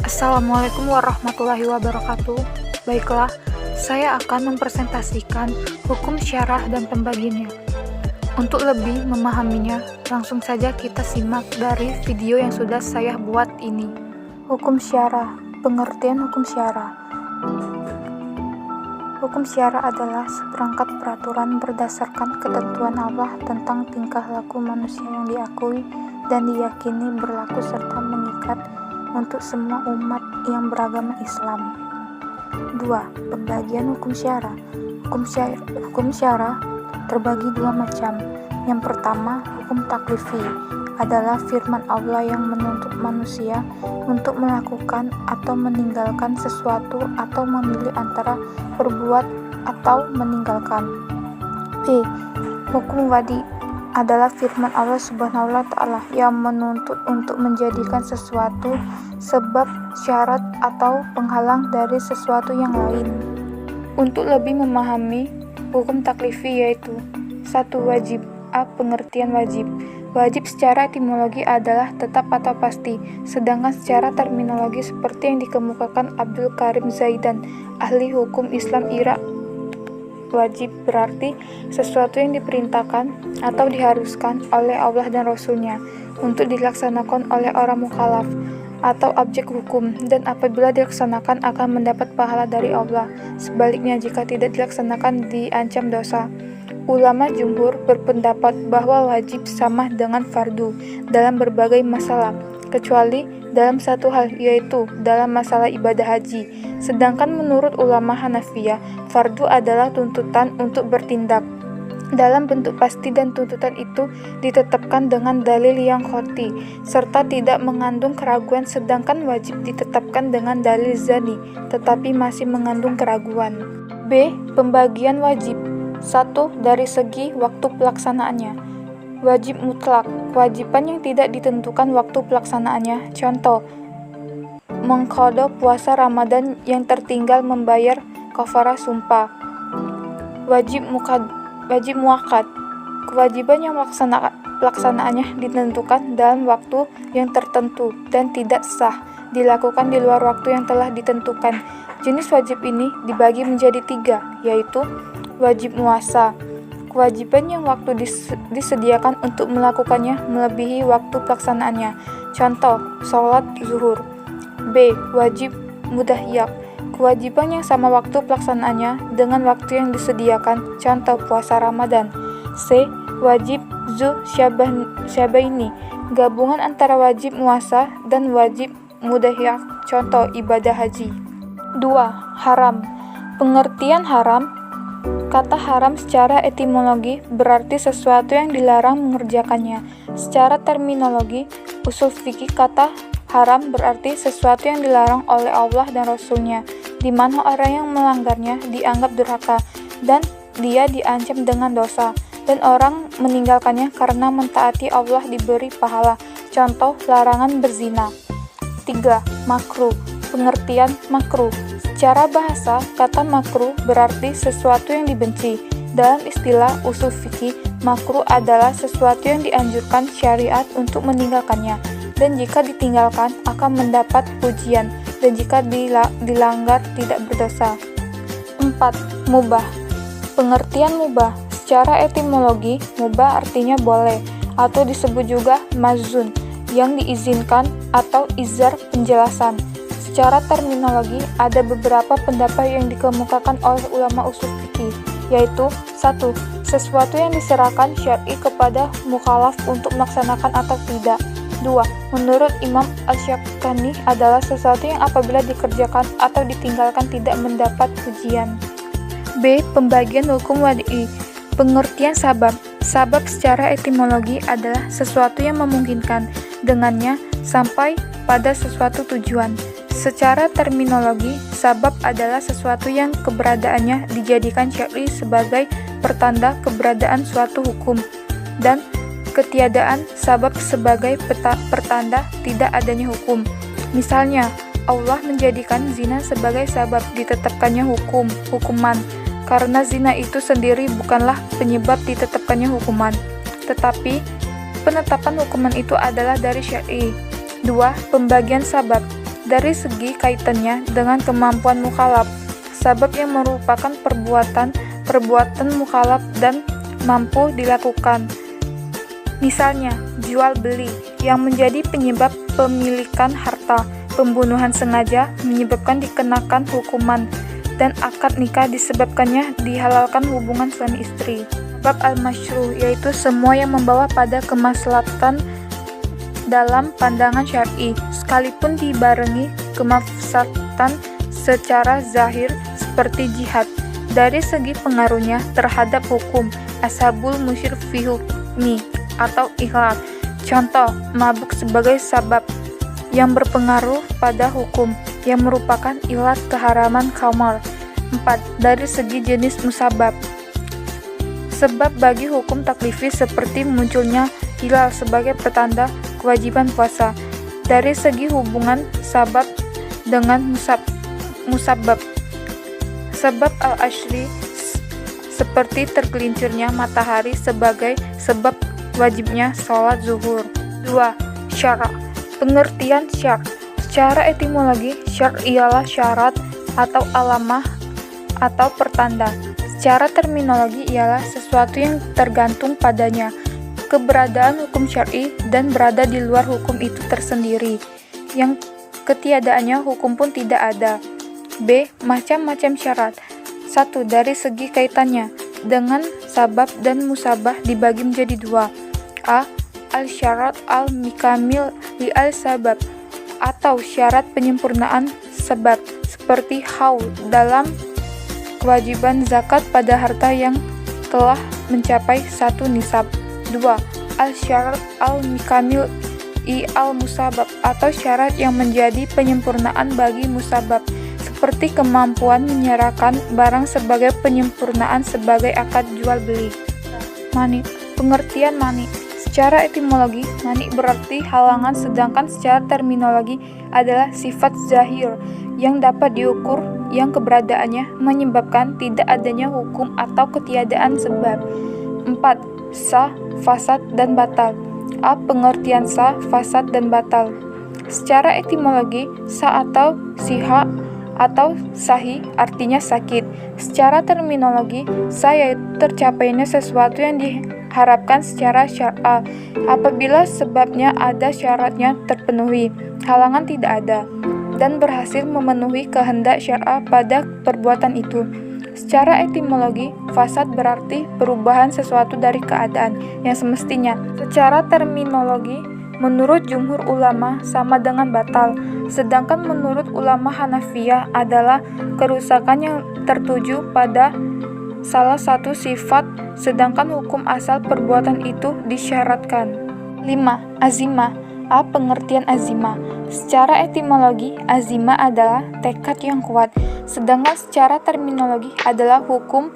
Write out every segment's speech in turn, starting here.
Assalamualaikum warahmatullahi wabarakatuh. Baiklah, saya akan mempresentasikan hukum syarah dan pembagiannya. Untuk lebih memahaminya, langsung saja kita simak dari video yang sudah saya buat ini. Hukum syarah, pengertian hukum syarah. Hukum syarah adalah seperangkat peraturan berdasarkan ketentuan Allah tentang tingkah laku manusia yang diakui dan diyakini berlaku serta mengikat untuk semua umat yang beragama Islam. 2. Pembagian hukum syarah. Hukum syarah terbagi dua macam. Yang pertama, hukum taklifi adalah firman Allah yang menuntut manusia untuk melakukan atau meninggalkan sesuatu atau memilih antara berbuat atau meninggalkan. B. Hukum wadi adalah firman Allah Subhanahu wa Ta'ala yang menuntut untuk menjadikan sesuatu sebab, syarat, atau penghalang dari sesuatu yang lain. Untuk lebih memahami hukum taklifi yaitu 1. Wajib. A. Pengertian wajib. Wajib secara etimologi adalah tetap atau pasti, sedangkan secara terminologi seperti yang dikemukakan Abdul Karim Zaidan, ahli hukum Islam Irak, wajib berarti sesuatu yang diperintahkan atau diharuskan oleh Allah dan Rasul-Nya untuk dilaksanakan oleh orang mukallaf atau objek hukum, dan apabila dilaksanakan akan mendapat pahala dari Allah. Sebaliknya, jika tidak dilaksanakan diancam dosa. Ulama jumhur berpendapat bahwa wajib sama dengan fardu dalam berbagai masalah, kecuali dalam satu hal, yaitu dalam masalah ibadah haji. Sedangkan menurut ulama Hanafiyah, fardu adalah tuntutan untuk bertindak dalam bentuk pasti, dan tuntutan itu ditetapkan dengan dalil yang qat'i serta tidak mengandung keraguan, sedangkan wajib ditetapkan dengan dalil zani tetapi masih mengandung keraguan. B. Pembagian wajib. 1. Dari segi waktu pelaksanaannya. Wajib mutlak, kewajiban yang tidak ditentukan waktu pelaksanaannya. Contoh, mengqadha puasa Ramadan yang tertinggal, membayar kafarah sumpah. Wajib muakkad, kewajiban yang pelaksanaannya ditentukan dalam waktu yang tertentu dan tidak sah dilakukan di luar waktu yang telah ditentukan. Jenis wajib ini dibagi menjadi 3, yaitu wajib muasa, kewajiban yang waktu disediakan untuk melakukannya melebihi waktu pelaksanaannya. Contoh, sholat zuhur. B. Wajib mudahyak, kewajiban yang sama waktu pelaksanaannya dengan waktu yang disediakan. Contoh, puasa Ramadan. C. Wajib zu syabaini, gabungan antara wajib muasa dan wajib mudahyak. Contoh, ibadah haji. 2. Haram. Pengertian haram. Kata haram secara etimologi berarti sesuatu yang dilarang mengerjakannya. Secara terminologi usul fikih, kata haram berarti sesuatu yang dilarang oleh Allah dan Rasul-Nya, di mana orang yang melanggarnya dianggap durhaka dan dia diancam dengan dosa, dan orang meninggalkannya karena mentaati Allah diberi pahala. Contoh, larangan berzina. 3. Makruh. Pengertian makruh. Secara bahasa, kata makruh berarti sesuatu yang dibenci. Dalam istilah usul fikih, makruh adalah sesuatu yang dianjurkan syariat untuk meninggalkannya, dan jika ditinggalkan akan mendapat pujian, dan jika dilanggar tidak berdosa. 4. Mubah. Pengertian mubah. Secara etimologi, mubah artinya boleh, atau disebut juga mazun, yang diizinkan atau izar penjelasan. Secara terminologi, ada beberapa pendapat yang dikemukakan oleh ulama usul fikih, yaitu 1. Sesuatu yang diserahkan syar'i kepada mukallaf untuk melaksanakan atau tidak. 2. Menurut Imam Asy-Syaukani adalah sesuatu yang apabila dikerjakan atau ditinggalkan tidak mendapat pujian. B. Pembagian hukum wadi. Pengertian sabab. Sabab secara etimologi adalah sesuatu yang memungkinkan dengannya sampai pada sesuatu tujuan. Secara terminologi, sabab adalah sesuatu yang keberadaannya dijadikan syar'i sebagai pertanda keberadaan suatu hukum, dan ketiadaan sabab sebagai pertanda tidak adanya hukum. Misalnya, Allah menjadikan zina sebagai sabab ditetapkannya hukuman, karena zina itu sendiri bukanlah penyebab ditetapkannya hukuman, tetapi penetapan hukuman itu adalah dari syar'i. 2. Pembagian sabab. dari segi kaitannya dengan kemampuan mukallaf, sabab yang merupakan perbuatan mukallaf dan mampu dilakukan. Misalnya, jual beli yang menjadi penyebab pemilikan harta, pembunuhan sengaja menyebabkan dikenakan hukuman, dan akad nikah disebabkannya dihalalkan hubungan suami istri. Bab al-masyru' yaitu semua yang membawa pada kemaslahatan dalam pandangan syar'i, sekalipun dibarengi kemafsadatan secara zahir seperti jihad. Dari segi pengaruhnya terhadap hukum, ashabul musyir fi hukmi atau ikhlas. Contoh, mabuk sebagai sabab yang berpengaruh pada hukum, yang merupakan ilat keharaman khamar. 4. Dari segi jenis musabab, sebab bagi hukum taklifi seperti munculnya hilal sebagai pertanda kewajiban puasa. Dari segi hubungan sabab dengan musabab, sebab al-ashri seperti tergelincirnya matahari sebagai sebab wajibnya sholat zuhur. 2. Syara'. Pengertian syar'. Secara etimologi, syar' ialah syarat atau alamah atau pertanda. Secara terminologi ialah sesuatu yang tergantung padanya keberadaan hukum syar'i dan berada di luar hukum itu tersendiri, yang ketiadaannya hukum pun tidak ada. B. Macam-macam syarat. 1. Dari segi kaitannya dengan sabab dan musabah dibagi menjadi 2. A. Al-syarat al-mikamil li al-sabab, atau syarat penyempurnaan sebab, seperti haul dalam kewajiban zakat pada harta yang telah mencapai 1 nisab. 2. Al-syarat al-mikamil i al-musabab, atau syarat yang menjadi penyempurnaan bagi musabab, seperti kemampuan menyerahkan barang sebagai penyempurnaan sebagai akad jual beli. Mani. Pengertian mani. Secara etimologi, mani berarti halangan, sedangkan secara terminologi adalah sifat zahir yang dapat diukur, yang keberadaannya menyebabkan tidak adanya hukum atau ketiadaan sebab. 4. Sah, fasad, dan batal. A. Pengertian sah, fasad, dan batal. Secara etimologi, sah atau siha atau sahih artinya sakit. Secara terminologi, sah yaitu tercapainya sesuatu yang diharapkan secara syar'a apabila sebabnya ada syaratnya terpenuhi, halangan tidak ada, dan berhasil memenuhi kehendak syar'a pada perbuatan itu. Secara etimologi, fasad berarti perubahan sesuatu dari keadaan yang semestinya. Secara terminologi, menurut jumhur ulama sama dengan batal, sedangkan menurut ulama Hanafiyah adalah kerusakan yang tertuju pada salah satu sifat, sedangkan hukum asal perbuatan itu disyaratkan. 5. Azimah. A. Pengertian azimah. Secara etimologi, azimah adalah tekad yang kuat, sedangkan secara terminologi adalah hukum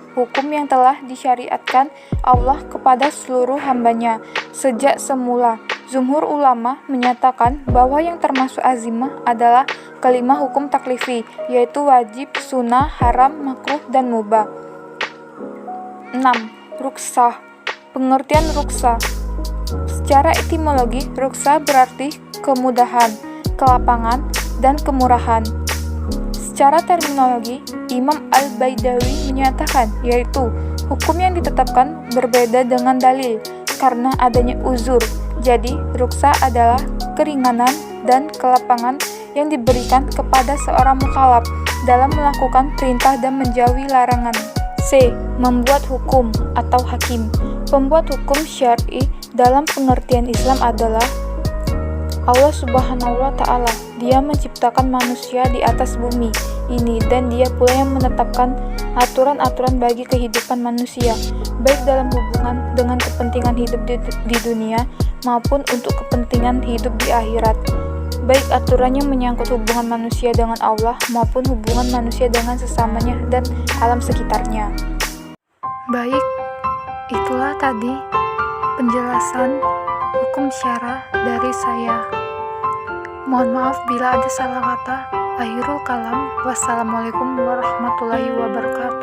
yang telah disyariatkan Allah kepada seluruh hambanya sejak semula. Jumhur ulama menyatakan bahwa yang termasuk azimah adalah kelima hukum taklifi, yaitu wajib, sunnah, haram, makruh, dan mubah. 6. Ruksah. Pengertian ruksah. Secara etimologi, ruksah berarti kemudahan, kelapangan, dan kemurahan. Secara terminologi, Imam Al-Baidawi menyatakan, yaitu hukum yang ditetapkan berbeda dengan dalil karena adanya uzur. Jadi, ruksah adalah keringanan dan kelapangan yang diberikan kepada seorang mukallaf dalam melakukan perintah dan menjauhi larangan. C. Membuat hukum atau hakim. Pembuat hukum syar'i dalam pengertian Islam adalah Allah Subhanahu wa Ta'ala. Dia menciptakan manusia di atas bumi ini, dan Dia pula yang menetapkan aturan-aturan bagi kehidupan manusia, baik dalam hubungan dengan kepentingan hidup di dunia maupun untuk kepentingan hidup di akhirat, baik aturan yang menyangkut hubungan manusia dengan Allah maupun hubungan manusia dengan sesamanya dan alam sekitarnya. Baik, itulah tadi penjelasan hukum syara dari saya. Mohon maaf bila ada salah kata. Akhirul kalam. Wassalamualaikum warahmatullahi wabarakatuh.